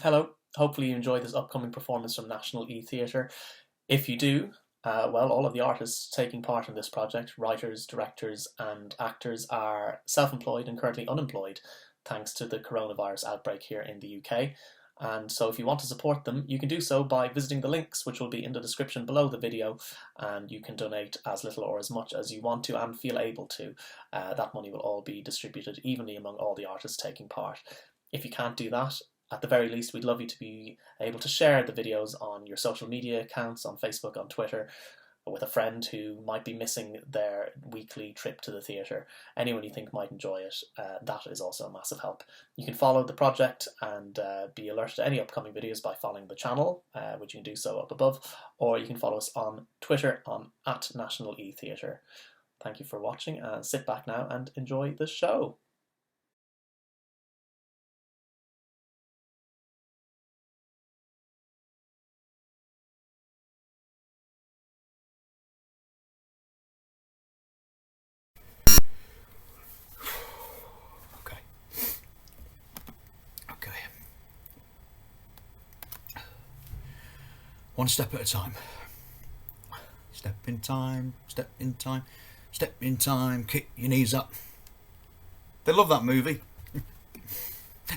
Hello, hopefully you enjoy this upcoming performance from National eTheatr. If you do, well, all of the artists taking part in this project, writers, directors, and actors, are self employed and currently unemployed thanks to the coronavirus outbreak here in the UK. And so, if you want to support them, you can do so by visiting the links, which will be in the description below the video, and you can donate as little or as much as you want to and feel able to. That money will all be distributed evenly among all the artists taking part. If you can't do that, at the very least, we'd love you to be able to share the videos on your social media accounts, on Facebook, on Twitter, with a friend who might be missing their weekly trip to the theatre. Anyone you think might enjoy it, that is also a massive help. You can follow the project and be alerted to any upcoming videos by following the channel, which you can do so up above, or you can follow us on Twitter on @National eTheatr. Thank you for watching, and sit back now and enjoy the show. Okay. Okay. One step at a time. Step in time, step in time, step in time, kick your knees up. They love that movie.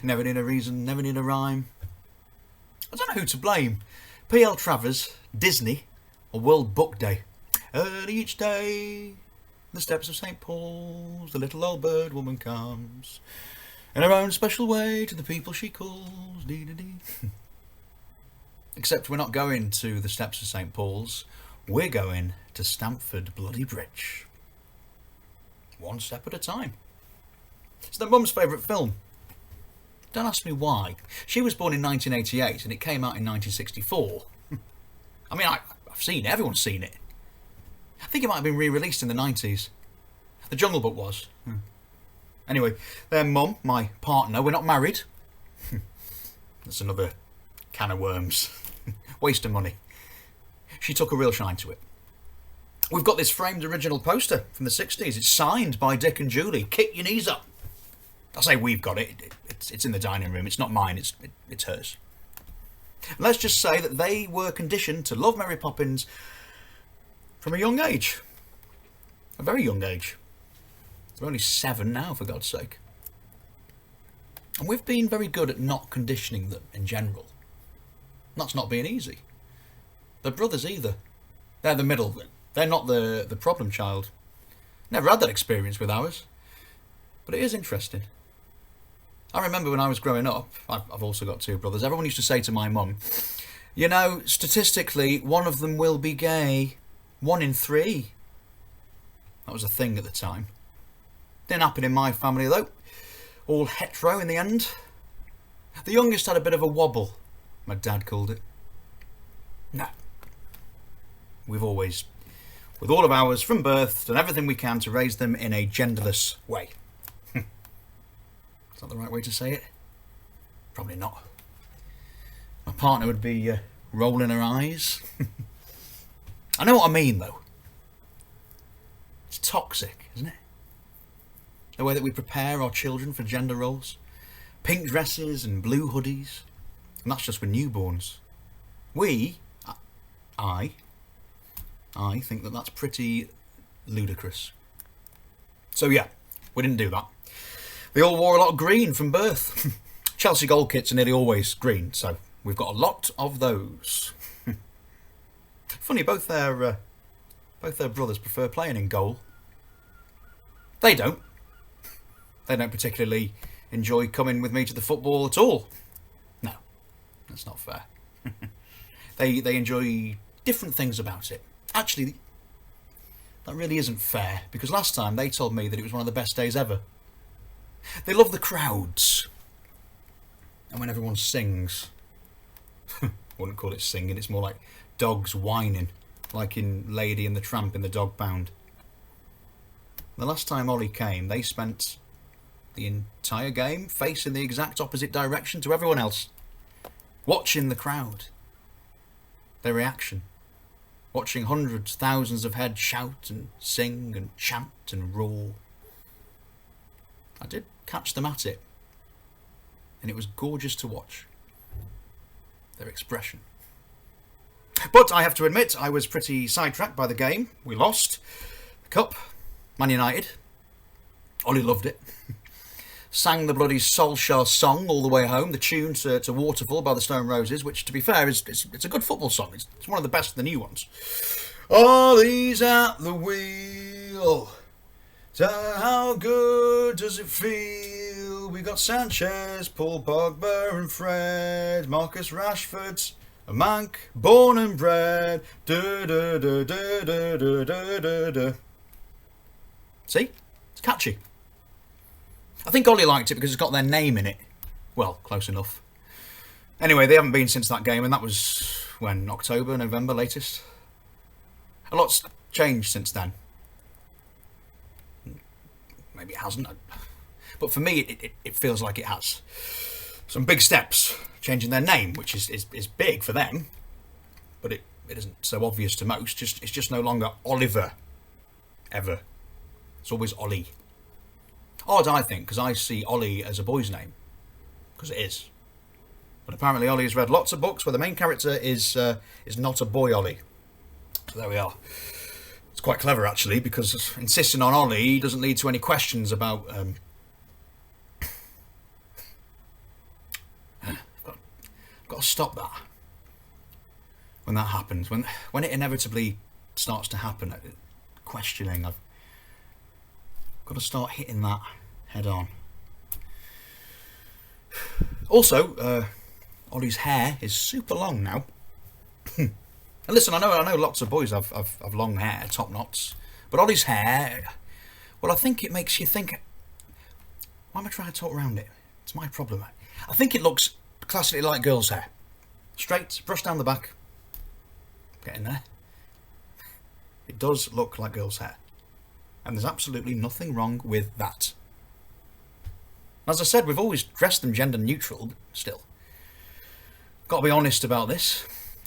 Never need a reason, never need a rhyme. I don't know who to blame. P.L. Travers, Disney, or World Book Day. Early each day, the steps of St. Paul's, the little old bird woman comes, in her own special way to the people she calls. Dee-dee-dee. Except we're not going to the steps of St. Paul's, we're going to Stamford Bloody Bridge. One step at a time. It's their mum's favourite film. Don't ask me why. She was born in 1988 and it came out in 1964. I mean, I've seen it, everyone's seen it. I think it might have been re-released in the 90s. The Jungle Book was. Anyway, their mum, my partner, we're not married. That's another can of worms. Waste of money. She took a real shine to it. We've got this framed original poster from the 60s. It's signed by Dick and Julie. Kick your knees up. I say we've got it. It's in the dining room. It's not mine. It's hers. Let's just say that they were conditioned to love Mary Poppins from a young age. A very young age. They're only 7 now, for God's sake. And we've been very good at not conditioning them in general. That's not being easy. They're brothers either. They're the middle. They're not the problem child. Never had that experience with ours. But it is interesting. I remember when I was growing up, I've also got 2 brothers, everyone used to say to my mum, you know, statistically, one of them will be gay. 1 in 3. That was a thing at the time. Didn't happen in my family though. All hetero in the end. The youngest had a bit of a wobble, my dad called it. No. We've always, with all of ours from birth, done everything we can to raise them in a genderless way. Is that the right way to say it? Probably not. My partner would be rolling her eyes. I know what I mean though. It's toxic, isn't it? The way that we prepare our children for gender roles. Pink dresses and blue hoodies. And that's just for newborns. I think that that's pretty ludicrous. So yeah, we didn't do that. They all wore a lot of green from birth. Chelsea goal kits are nearly always green, so we've got a lot of those. Funny, both their brothers prefer playing in goal. They don't. They don't particularly enjoy coming with me to the football at all. No, that's not fair. They enjoy different things about it. Actually, that really isn't fair, because last time they told me that it was one of the best days ever. They love the crowds. And when everyone sings, I wouldn't call it singing, it's more like dogs whining, like in Lady and the Tramp in the Dog Pound. The last time Ollie came, they spent the entire game facing the exact opposite direction to everyone else, watching the crowd, their reaction, watching hundreds, thousands of heads shout and sing and chant and roar. I did catch them at it, and it was gorgeous to watch. their expression. But I have to admit, I was pretty sidetracked by the game. We lost the cup, Man United. Ollie loved it. Sang the bloody Solskjaer song all the way home, the tune to Waterfall by the Stone Roses, which, to be fair, it's a good football song. It's one of the best of the new ones. Ollie's at the wheel. So how good does it feel? We got Sanchez, Paul Pogba and Fred, Marcus Rashford, a Mank, born and bred. Da, da, da, da, da, da, da, da. See? It's catchy. I think Ollie liked it because it's got their name in it. Well, close enough. Anyway, they haven't been since that game, and that was, when, October, November, latest? A lot's changed since then. Maybe it hasn't. But for me, it feels like it has. Some big steps. Changing their name, which is big for them. But it isn't so obvious to most. It's just no longer Oliver. Ever. It's always Ollie. Odd, I think, because I see Ollie as a boy's name. Because it is. But apparently Ollie has read lots of books where the main character is not a boy Ollie. So there we are. It's quite clever, actually, because insisting on Ollie doesn't lead to any questions about... I've got to stop that. When that happens, when it inevitably starts to happen, questioning, I've got to start hitting that head on. Also, Ollie's hair is super long now. And listen, I know lots of boys have long hair, top knots, but Ollie's hair, well, I think it makes you think. Why am I trying to talk around it? It's my problem. I think it looks classically like girls' hair. Straight, brushed down the back. Getting there. It does look like girls' hair. And there's absolutely nothing wrong with that. As I said, we've always dressed them gender neutral, but still. Got to be honest about this.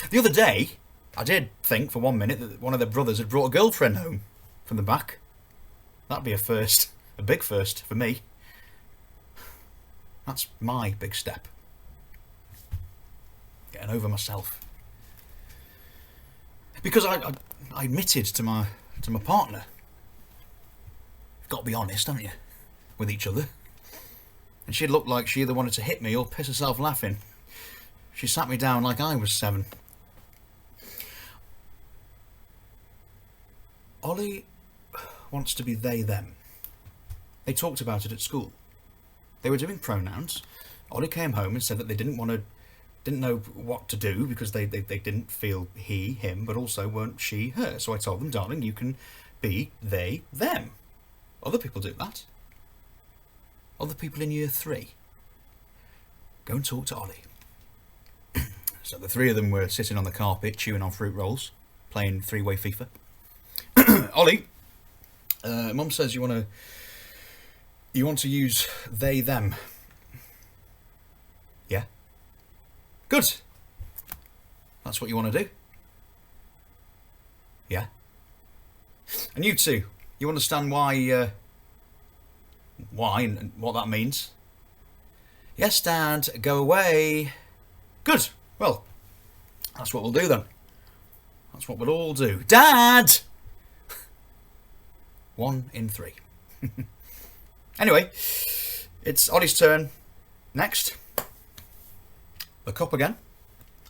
The other day, I did think for 1 minute that one of their brothers had brought a girlfriend home from the back. That'd be a first. A big first for me. That's my big step. Getting over myself. Because I admitted to my partner. You've got to be honest, haven't you? With each other. And she looked like she either wanted to hit me or piss herself laughing. She sat me down like I was 7. Ollie wants to be they, them. They talked about it at school. They were doing pronouns. Ollie came home and said that they didn't know what to do because they didn't feel he, him, but also weren't she, her. So I told them, darling, you can be they, them. Other people do that. Other people in year 3. Go and talk to Ollie. So the 3 of them were sitting on the carpet, chewing on fruit rolls, playing 3-way FIFA. Ollie, Mum says you want to use they, them. Yeah. Good. That's what you want to do. Yeah. And you two, you understand why and what that means? Yes, Dad, go away. Good. Well, that's what we'll do then. That's what we'll all do. Dad! 1 in 3. Anyway, it's Ollie's turn. Next. The cup again.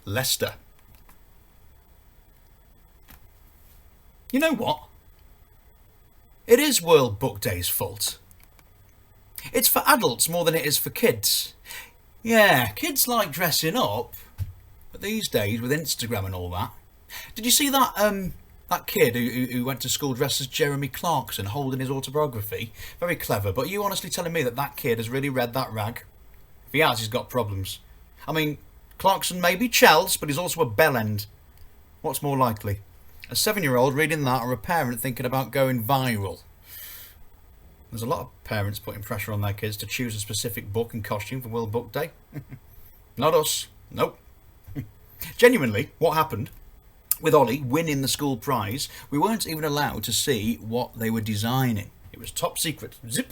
Leicester. You know what? It is World Book Day's fault. It's for adults more than it is for kids. Yeah, kids like dressing up, but these days with Instagram and all that. Did you see that that kid who went to school dressed as Jeremy Clarkson holding his autobiography? Very clever, but are you honestly telling me that kid has really read that rag? If he has, he's got problems. I mean, Clarkson may be Chels, but he's also a bellend. What's more likely? A 7-year-old reading that or a parent thinking about going viral? There's a lot of parents putting pressure on their kids to choose a specific book and costume for World Book Day. Not us. Nope. Genuinely, what happened? With Ollie winning the school prize, we weren't even allowed to see what they were designing. It was top secret. Zip.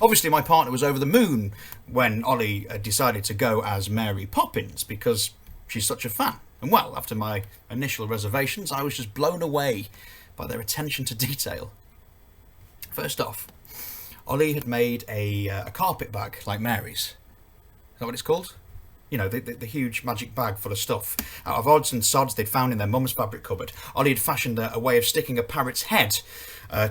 Obviously, my partner was over the moon when Ollie decided to go as Mary Poppins because she's such a fan. And well, after my initial reservations, I was just blown away by their attention to detail. First off, Ollie had made a carpet bag like Mary's. Is that what it's called? You know, the huge magic bag full of stuff. Out of odds and sods they'd found in their mum's fabric cupboard, Ollie had fashioned a way of sticking a parrot's head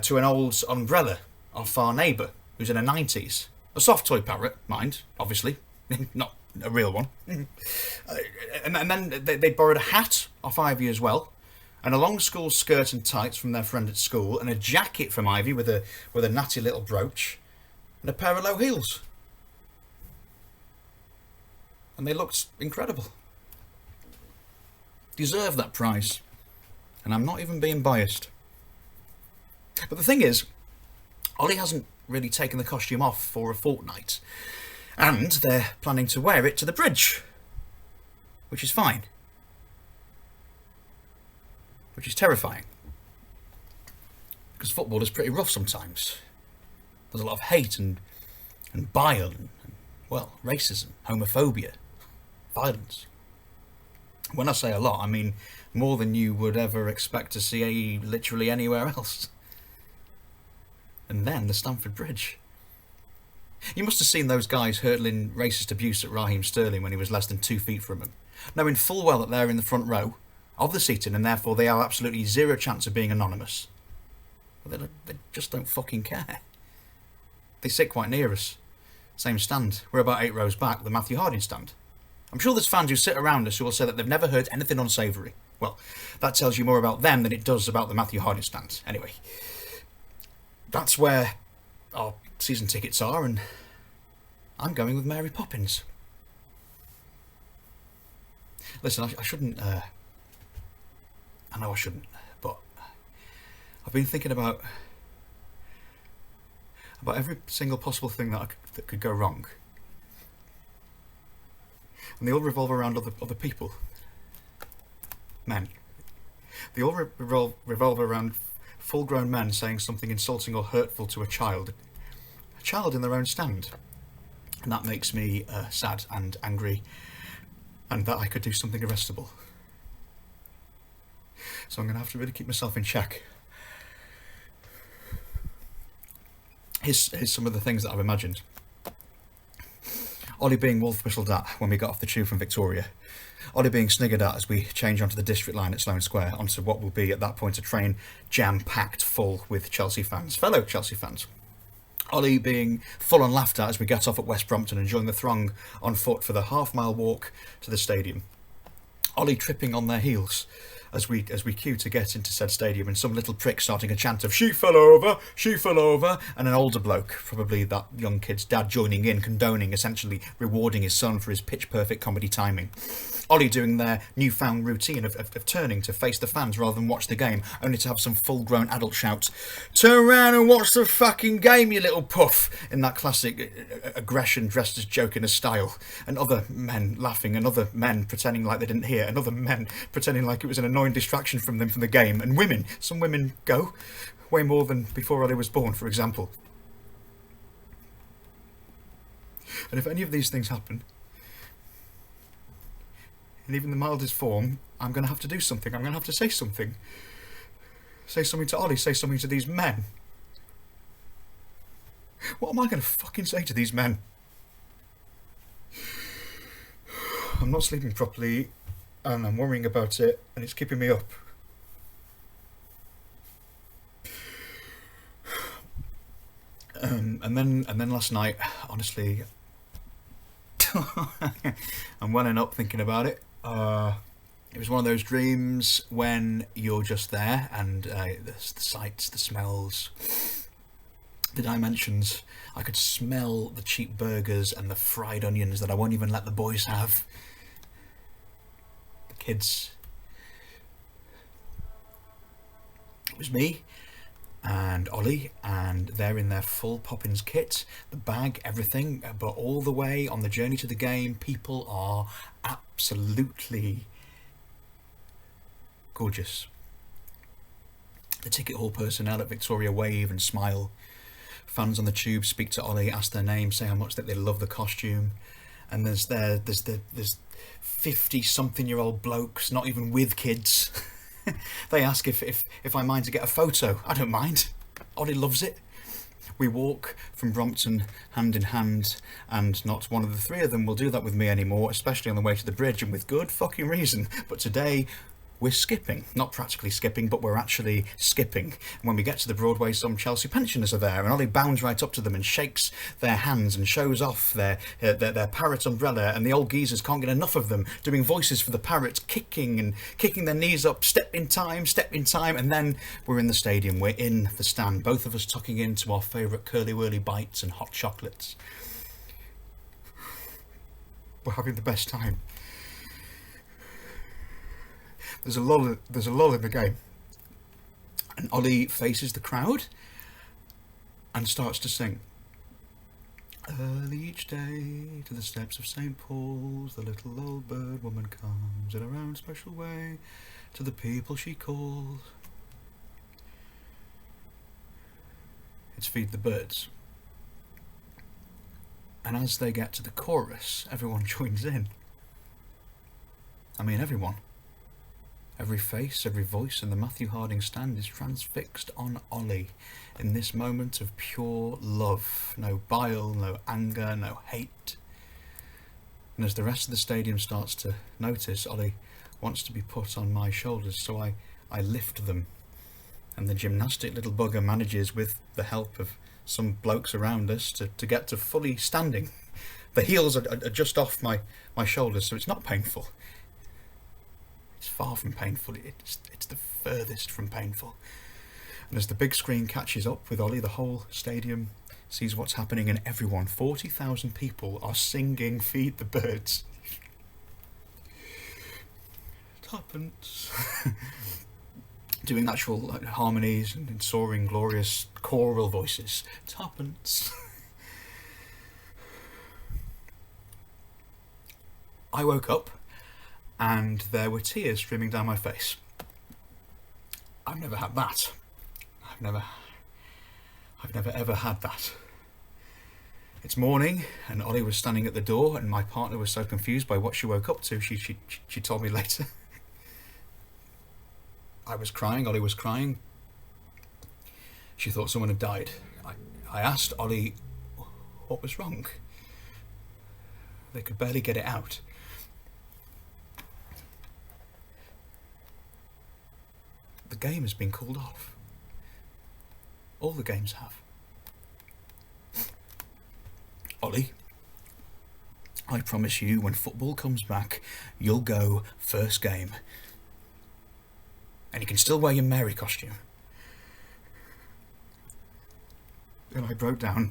to an old umbrella off our neighbour, who's in her 90s. A soft toy parrot, mind, obviously. Not a real one. And then they borrowed a hat off Ivy as well, and a long school skirt and tights from their friend at school, and a jacket from Ivy with a natty little brooch, and a pair of low heels. And they looked incredible. Deserve that prize. And I'm not even being biased. But the thing is, Ollie hasn't really taken the costume off for a fortnight. And they're planning to wear it to the bridge. Which is fine. Which is terrifying. Because football is pretty rough sometimes. There's a lot of hate and bile and, well, racism, homophobia, violence. When I say a lot, I mean more than you would ever expect to see literally anywhere else. And then the Stamford Bridge. You must have seen those guys hurtling racist abuse at Raheem Sterling when he was less than 2 feet from him, knowing full well that they're in the front row of the seating and therefore they have absolutely zero chance of being anonymous. But they just don't fucking care. They sit quite near us. Same stand. We're about 8 rows back, the Matthew Harding stand. I'm sure there's fans who sit around us who will say that they've never heard anything unsavoury. Well, that tells you more about them than it does about the Matthew Harding stand. Anyway, that's where our season tickets are, and I'm going with Mary Poppins. Listen, I shouldn't... I know I shouldn't, but I've been thinking about every single possible thing that could go wrong. And they all revolve around other people. Men. They all revolve around full-grown men saying something insulting or hurtful to a child. A child in their own stand. And that makes me sad and angry, and that I could do something arrestable. So I'm going to have to really keep myself in check. Here's some of the things that I've imagined. Ollie being wolf whistled at when we got off the tube from Victoria. Ollie being sniggered at as we change onto the district line at Sloane Square, onto what will be at that point a train jam-packed full with Chelsea fans, fellow Chelsea fans. Ollie being full on laughed at as we get off at West Brompton and join the throng on foot for the half-mile walk to the stadium. Ollie tripping on their heels as we queue to get into said stadium, and some little prick starting a chant of she fell over, and an older bloke, probably that young kid's dad, joining in, condoning, essentially rewarding his son for his pitch-perfect comedy timing. Ollie doing their newfound routine of turning to face the fans rather than watch the game, only to have some full-grown adult shout, "Turn around and watch the fucking game, you little puff," in that classic aggression dressed as joking as style, and other men laughing, and other men pretending like they didn't hear, and other men pretending like it was an annoying distraction from them from the game, and women, some women go, way more than before Ollie was born, for example. And if any of these things happen, in even the mildest form, I'm going to have to do something. I'm going to have to say something. Say something to Ollie, say something to these men. What am I going to fucking say to these men? I'm not sleeping properly, and I'm worrying about it, and it's keeping me up. And then last night, honestly, I'm welling up thinking about it. It was one of those dreams when you're just there, and the sights, the smells, the dimensions. I could smell the cheap burgers and the fried onions that I won't even let the boys have. The kids. It was me and Ollie, and they're in their full Poppins kit, the bag, everything, but all the way on the journey to the game, people are absolutely gorgeous. The ticket hall personnel at Victoria wave and smile. fans on the tube speak to Ollie, ask their name, say how much that they love the costume. And there's 50-something-year-old blokes, not even with kids. They ask if I mind to get a photo. I don't mind. Ollie loves it. We walk from Brompton hand in hand, and not one of the three of them will do that with me anymore, especially on the way to the bridge, and with good fucking reason. But today, we're skipping. Not practically skipping, but we're actually skipping. And when we get to the Broadway, some Chelsea pensioners are there, and Ollie bounds right up to them and shakes their hands and shows off their parrot umbrella, and the old geezers can't get enough of them, doing voices for the parrots, kicking their knees up, step in time, and then we're in the stadium, we're in the stand, both of us tucking into our favourite curly-whirly bites and hot chocolates. We're having the best time. There's a lull in the game, and Ollie faces the crowd and starts to sing. Early each day to the steps of St. Paul's, the little old bird woman comes in her own special way to the people she calls. It's Feed the Birds. And as they get to the chorus, everyone joins in. I mean, everyone. Every face, every voice in the Matthew Harding stand is transfixed on Ollie in this moment of pure love. No bile, no anger, no hate. And as the rest of the stadium starts to notice, Ollie wants to be put on my shoulders, so I lift them. And the gymnastic little bugger manages, with the help of some blokes around us, to get to fully standing. The heels are just off my shoulders, so it's not painful. It's far from painful. It's the furthest from painful. And as the big screen catches up with Ollie, the whole stadium sees what's happening, and everyone, 40,000 people, are singing Feed the Birds. Tuppence. Doing actual harmonies and soaring, glorious choral voices. Tuppence. I woke up, and there were tears streaming down my face. I've never had that. I've never ever had that. It's morning, and Ollie was standing at the door, and my partner was so confused by what she woke up to, she told me later. I was crying, Ollie was crying. She thought someone had died. I asked Ollie what was wrong. They could barely get it out. The game has been called off. All the games have. Ollie, I promise you, when football comes back, you'll go first game. And you can still wear your Mary costume. And I broke down,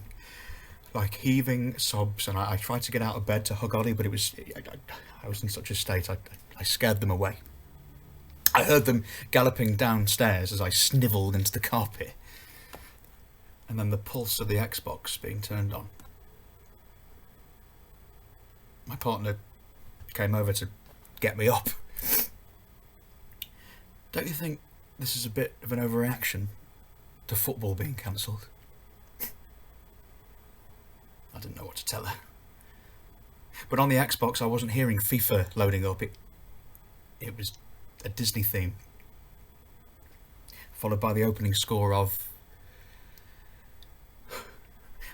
like heaving sobs, and I tried to get out of bed to hug Ollie, but I was in such a state, I scared them away. I heard them galloping downstairs as I snivelled into the carpet, and then the pulse of the Xbox being turned on. My partner came over to get me up. Don't you think this is a bit of an overreaction to football being cancelled? I didn't know what to tell her. But on the Xbox I wasn't hearing FIFA loading up. It was a Disney theme, followed by the opening score of...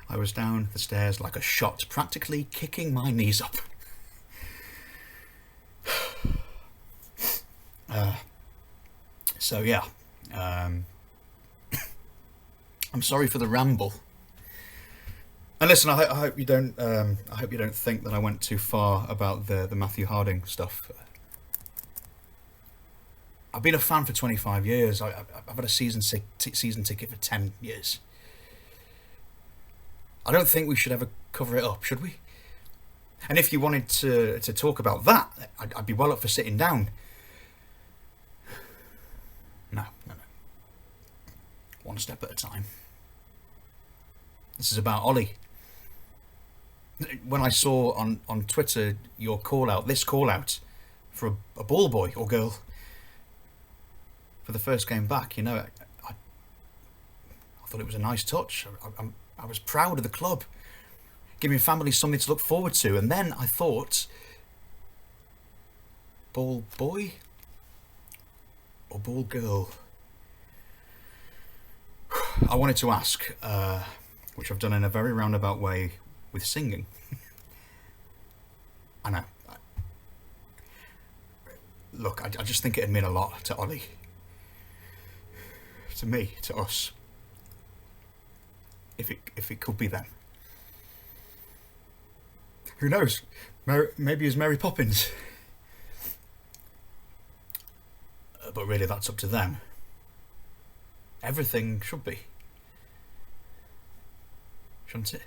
I was down the stairs like a shot, practically kicking my knees up. So yeah, I'm sorry for the ramble. And listen, I hope you don't. I hope you don't think that I went too far about the Matthew Harding stuff. I've been a fan for 25 years. I've had a season ticket for 10 years. I don't think we should ever cover it up, should we? And if you wanted to talk about that, I'd be well up for sitting down. No. One step at a time. This is about Ollie. When I saw on Twitter your call out for a ball boy or girl for the first game back, I thought it was a nice touch. I was proud of the club, giving families something to look forward to. And then I thought, ball boy or ball girl? I wanted to ask, which I've done in a very roundabout way with singing. I know. Look, I just think it'd mean a lot to Ollie. To me, to us. If it could be them. Who knows? Maybe as Mary Poppins. But really, that's up to them. Everything should be. Shouldn't it?